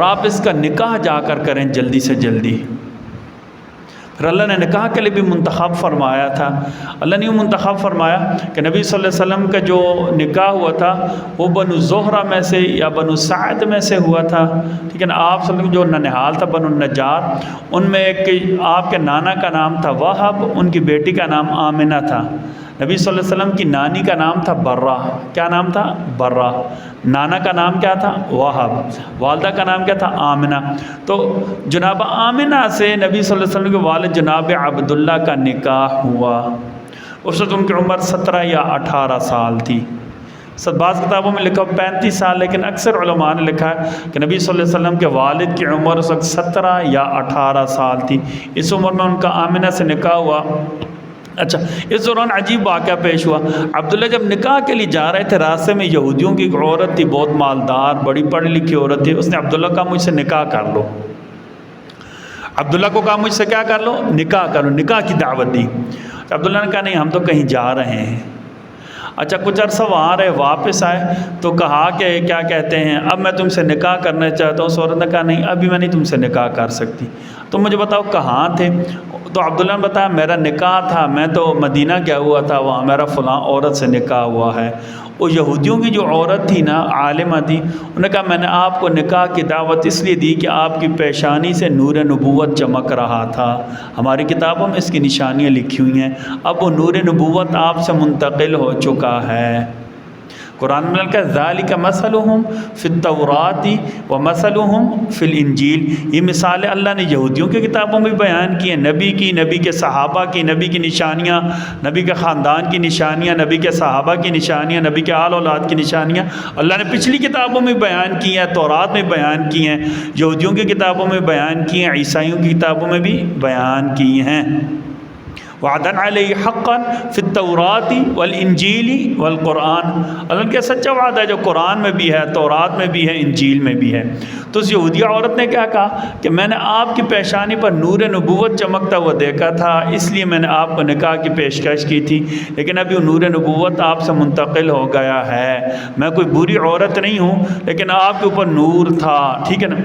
آپ اس کا نکاح جا کر کریں جلدی سے جلدی۔ پھر اللہ نے نکاح کے لیے بھی منتخب فرمایا تھا۔ اللہ نے یوں منتخب فرمایا کہ نبی صلی اللہ علیہ وسلم کا جو نکاح ہوا تھا وہ بنو زہرہ میں سے یا بنو سعد میں سے ہوا تھا، ٹھیک ہے نا۔ آپ صلی اللہ علیہ وسلم جو ننہال تھا بنو النجار، ان میں ایک آپ کے نانا کا نام تھا وہب، ان کی بیٹی کا نام آمنہ تھا۔ نبی صلی اللہ علیہ وسلم کی نانی کا نام تھا برہ۔ کیا نام تھا؟ برہ۔ نانا کا نام کیا تھا؟ وہب۔ والدہ کا نام کیا تھا؟ آمنہ۔ تو جناب آمنہ سے نبی صلی اللہ علیہ وسلم کے والد جناب عبداللہ کا نکاح ہوا۔ اس وقت ان کی عمر 17 یا 18 سال تھی۔ بعض کتابوں میں لکھا 35 سال، لیکن اکثر علماء نے لکھا ہے کہ نبی صلی اللہ علیہ وسلم کے والد کی عمر اس وقت 17 یا 18 سال تھی۔ اس عمر میں ان کا آمنہ سے نکاح ہوا۔ اچھا، اس دوران عجیب واقعہ پیش ہوا۔ عبداللہ جب نکاح کے لیے جا رہے تھے، راستے میں یہودیوں کی ایک عورت تھی، بہت مالدار، بڑی پڑھی لکھی عورت تھی۔ اس نے عبداللہ کہا مجھ سے نکاح کر لو۔ عبداللہ کو کہا مجھ سے کیا کر لو؟ نکاح کر لو، نکاح کی دعوت دی۔ تو عبداللہ نے کہا نہیں، ہم تو کہیں جا رہے ہیں۔ اچھا، کچھ عرصہ وہاں رہے، واپس آئے تو کہا کہ کیا کہتے ہیں اب میں تم سے نکاح کرنا چاہتا ہوں۔ اس عورت نے کہا نہیں، ابھی میں نہیں تم سے نکاح کر سکتی، تم مجھے بتاؤ کہاں تھے؟ تو عبداللہ نے بتایا میرا نکاح تھا، میں تو مدینہ گیا ہوا تھا، وہاں میرا فلاں عورت سے نکاح ہوا ہے۔ وہ یہودیوں کی جو عورت تھی نا، عالمہ تھی، انہوں نے کہا میں نے آپ کو نکاح کی دعوت اس لیے دی کہ آپ کی پیشانی سے نور نبوت چمک رہا تھا۔ ہماری کتابوں میں اس کی نشانیاں لکھی ہوئی ہیں۔ اب وہ نور نبوت آپ سے منتقل ہو چکا ہے۔ قرآن میں لکھا ہے ذالک مثلہم فی التوراۃ ومثلہم فی الانجیل۔ یہ مثالیں اللہ نے یہودیوں کی کتابوں میں بیان کی ہیں، نبی کی، نبی کے صحابہ کی، نبی کی نشانیاں، نبی کے خاندان کی نشانیاں، نبی کے صحابہ کی نشانیاں، نبی کے آل اولاد کی نشانیاں اللہ نے پچھلی کتابوں میں بیان کی ہیں، تورات میں بیان کی ہیں، یہودیوں کی کتابوں میں بیان کی ہیں، عیسائیوں کی کتابوں میں بھی بیان کی ہیں۔ وعدن علیہ حقا فی التوراۃ والانجیل والقرآن۔ اللہ کا سچا وعدہ ہے جو قرآن میں بھی ہے، تورات میں بھی ہے، انجیل میں بھی ہے۔ تو اس یہودیہ عورت نے کیا کہا کہ میں نے آپ کی پیشانی پر نور نبوت چمکتا ہوا دیکھا تھا، اس لیے میں نے آپ کو نکاح کی پیشکش کی تھی، لیکن ابھی وہ نور نبوت آپ سے منتقل ہو گیا ہے۔ میں کوئی بری عورت نہیں ہوں، لیکن آپ کے اوپر نور تھا، ٹھیک ہے نا۔